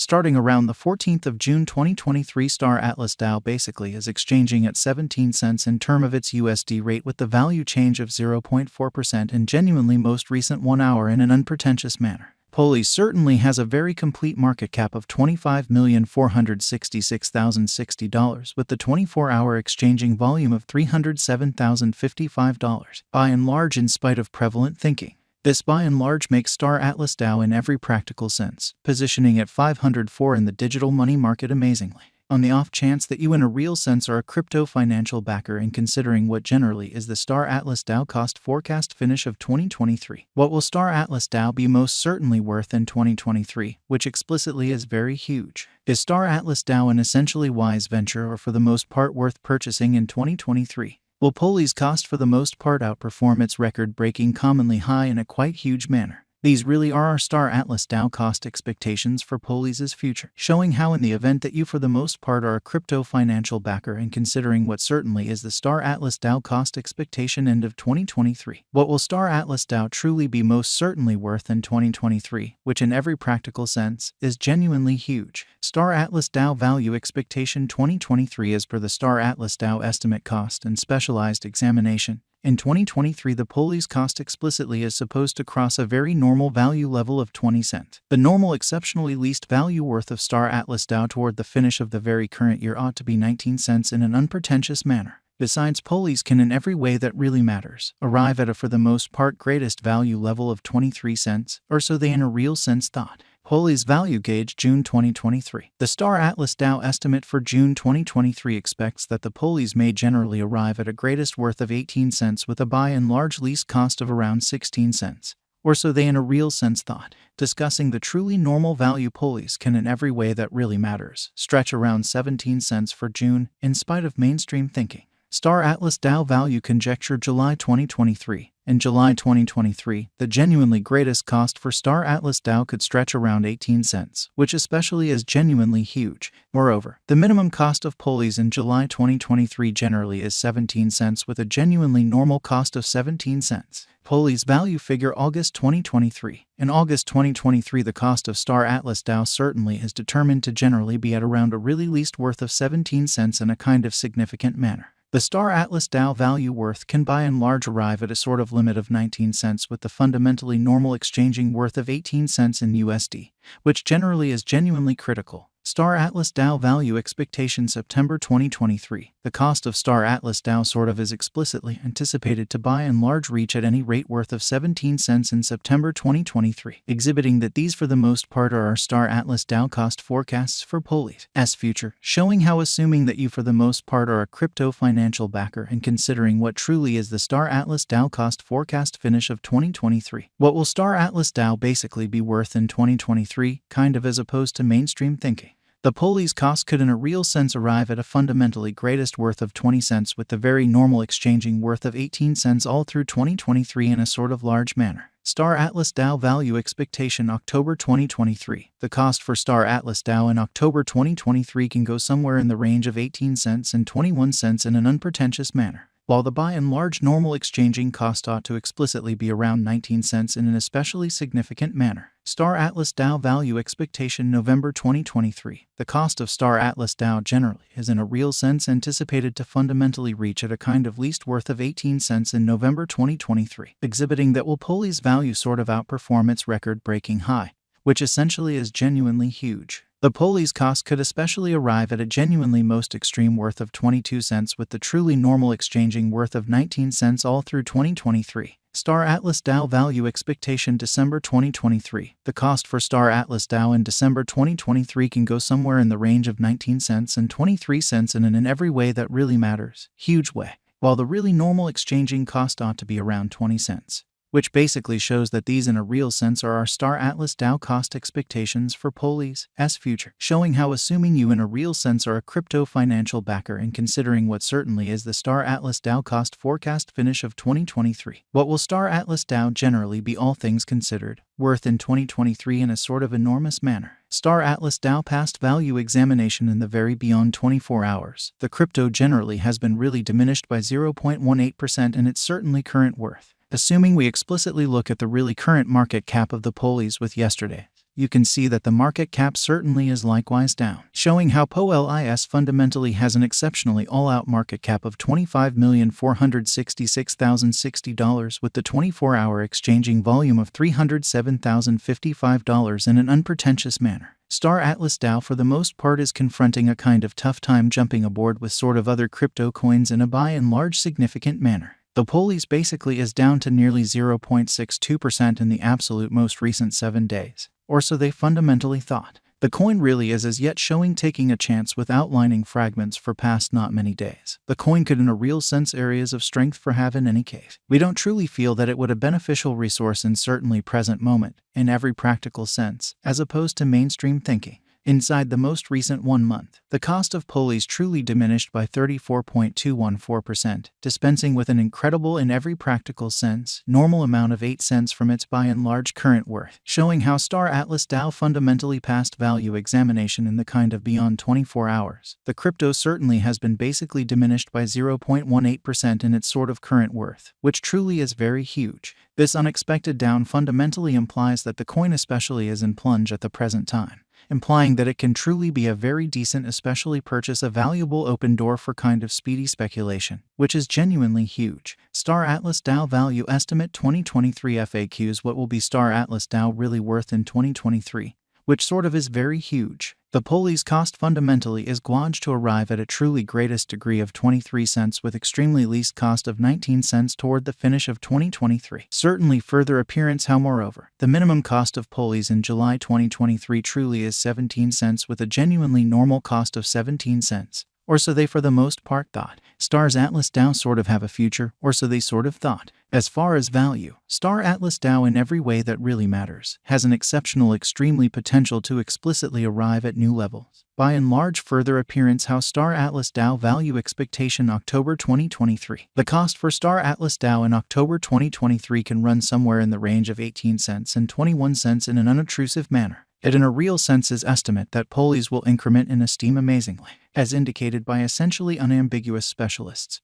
Starting around the 14th of June 2023, Star Atlas DAO basically is exchanging at 17 cents in term of its USD rate with the value change of 0.4% in genuinely most recent 1 hour in an unpretentious manner. Polys certainly has a very complete market cap of $25,466,060 with the 24-hour exchanging volume of $307,055, by and large in spite of prevalent thinking. This by and large makes Star Atlas DAO in every practical sense, positioning at 504 in the digital money market amazingly. On the off chance that you in a real sense are a crypto financial backer and considering what generally is the Star Atlas DAO cost forecast finish of 2023, what will Star Atlas DAO be most certainly worth in 2023, which explicitly is very huge? Is Star Atlas DAO an essentially wise venture or for the most part worth purchasing in 2023? Will Polys cost for the most part outperform its record-breaking commonly high in a quite huge manner? These really are our Star Atlas DAO cost expectations for Polys' future, showing how in the event that you for the most part are a crypto financial backer and considering what certainly is the Star Atlas DAO cost expectation end of 2023, what will Star Atlas DAO truly be most certainly worth in 2023, which in every practical sense is genuinely huge. Star Atlas DAO value expectation 2023 as per the Star Atlas DAO estimate cost and specialized examination. In 2023, the Polys cost explicitly is supposed to cross a very normal value level of 20 cents. The normal exceptionally least value worth of Star Atlas DAO toward the finish of the very current year ought to be 19 cents in an unpretentious manner. Besides, Polys can in every way that really matters arrive at a for the most part greatest value level of 23 cents, or so they in a real sense thought. Polys value gauge June 2023. The Star Atlas DAO estimate for June 2023 expects that the Polys may generally arrive at a greatest worth of 18 cents with a by and large least cost of around 16 cents, or so they in a real sense thought. Discussing the truly normal value, Polys can in every way that really matters stretch around 17 cents for June in spite of mainstream thinking. Star Atlas DAO value conjecture July 2023. In July 2023, the genuinely greatest cost for Star Atlas DAO could stretch around 18 cents, which especially is genuinely huge. Moreover, the minimum cost of Polys in July 2023 generally is 17 cents with a genuinely normal cost of 17 cents. Polys value figure August 2023. In August 2023, the cost of Star Atlas DAO certainly is determined to generally be at around a really least worth of 17 cents in a kind of significant manner. The Star Atlas DAO value worth can by and large arrive at a sort of limit of 19 cents with the fundamentally normal exchanging worth of 18 cents in USD, which generally is genuinely critical. Star Atlas DAO value expectation September 2023. The cost of Star Atlas DAO sort of is explicitly anticipated to by and large reach at any rate worth of 17 cents in September 2023, exhibiting that these for the most part are our Star Atlas DAO cost forecasts for Polys' future, showing how assuming that you for the most part are a crypto financial backer and considering what truly is the Star Atlas DAO cost forecast finish of 2023, what will Star Atlas DAO basically be worth in 2023, kind of as opposed to mainstream thinking. The Polys cost could in a real sense arrive at a fundamentally greatest worth of 20 cents with the very normal exchanging worth of 18 cents all through 2023 in a sort of large manner. Star Atlas DAO value expectation October 2023. The cost for Star Atlas DAO in October 2023 can go somewhere in the range of 18 cents and 21 cents in an unpretentious manner, while the by and large normal exchanging cost ought to explicitly be around 19 cents in an especially significant manner. Star Atlas DAO value expectation November 2023. The cost of Star Atlas DAO generally is in a real sense anticipated to fundamentally reach at a kind of least worth of 18 cents in November 2023, exhibiting that will Polys value sort of outperform its record-breaking high, which essentially is genuinely huge. The Polys cost could especially arrive at a genuinely most extreme worth of 22 cents with the truly normal exchanging worth of 19 cents all through 2023. Star Atlas DAO value expectation December 2023. The cost for Star Atlas DAO in December 2023 can go somewhere in the range of 19 cents and 23 cents in every way that really matters huge way, while the really normal exchanging cost ought to be around 20 cents. Which basically shows that these in a real sense are our Star Atlas DAO cost expectations for Polys' future, showing how assuming you in a real sense are a crypto financial backer and considering what certainly is the Star Atlas DAO cost forecast finish of 2023. What will Star Atlas DAO generally be all things considered worth in 2023 in a sort of enormous manner? Star Atlas DAO past value examination in the very beyond 24 hours. The crypto generally has been really diminished by 0.18% in its certainly current worth. Assuming we explicitly look at the really current market cap of the Polys with yesterday's you can see that the market cap certainly is likewise down, showing how POLIS fundamentally has an exceptionally all-out market cap of $25,466,060 with the 24-hour exchanging volume of $307,055 in an unpretentious manner. Star Atlas DAO for the most part is confronting a kind of tough time jumping aboard with sort of other crypto coins in a by and large significant manner. The Polis basically is down to nearly 0.62% in the absolute most recent 7 days, or so they fundamentally thought. The coin really is as yet showing taking a chance with outlining fragments for past not many days. The coin could in a real sense areas of strength for have in any case. We don't truly feel that it would a beneficial resource in certainly present moment, in every practical sense, as opposed to mainstream thinking. Inside the most recent 1 month, the cost of Polis truly diminished by 34.214%, dispensing with an incredible in every practical sense, normal amount of 8 cents from its by and large current worth, showing how Star Atlas DAO fundamentally passed value examination in the kind of beyond 24 hours. The crypto certainly has been basically diminished by 0.18% in its sort of current worth, which truly is very huge. This unexpected down fundamentally implies that the coin especially is in plunge at the present time, implying that it can truly be a very decent especially purchase a valuable open door for kind of speedy speculation, which is genuinely huge. Star Atlas DAO Value Estimate 2023 FAQs. What will be Star Atlas DAO really worth in 2023? Which sort of is very huge. The Polis cost fundamentally is gauged to arrive at a truly greatest degree of 23 cents with extremely least cost of 19 cents toward the finish of 2023. Certainly further appearance how moreover, the minimum cost of Polis in July 2023 truly is 17 cents with a genuinely normal cost of 17 cents. Or so they for the most part thought. Star's Atlas DAO sort of have a future, or so they sort of thought. As far as value, Star Atlas DAO in every way that really matters, has an exceptional extremely potential to explicitly arrive at new levels. By and large further appearance how Star Atlas DAO value expectation October 2023. The cost for Star Atlas DAO in October 2023 can run somewhere in the range of 18 cents and 21 cents in an unobtrusive manner. It in a real sense is estimate that Polis will increment in esteem amazingly, as indicated by essentially unambiguous specialists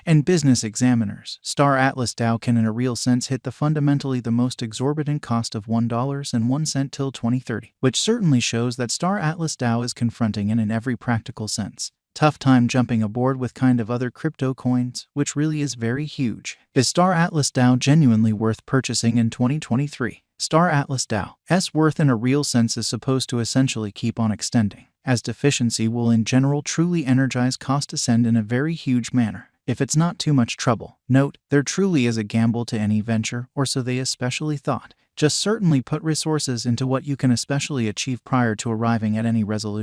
and business examiners. Star Atlas DAO can in a real sense hit the fundamentally the most exorbitant cost of $1.01 till 2030, which certainly shows that Star Atlas DAO is confronting in every practical sense tough time jumping aboard with kind of other crypto coins, which really is very huge. Is Star Atlas DAO genuinely worth purchasing in 2023? Star Atlas DAO's worth in a real sense is supposed to essentially keep on extending, as deficiency will in general truly energize cost ascend in a very huge manner. If it's not too much trouble, note, there truly is a gamble to any venture, or so they especially thought. Just certainly put resources into what you can especially achieve prior to arriving at any resolution.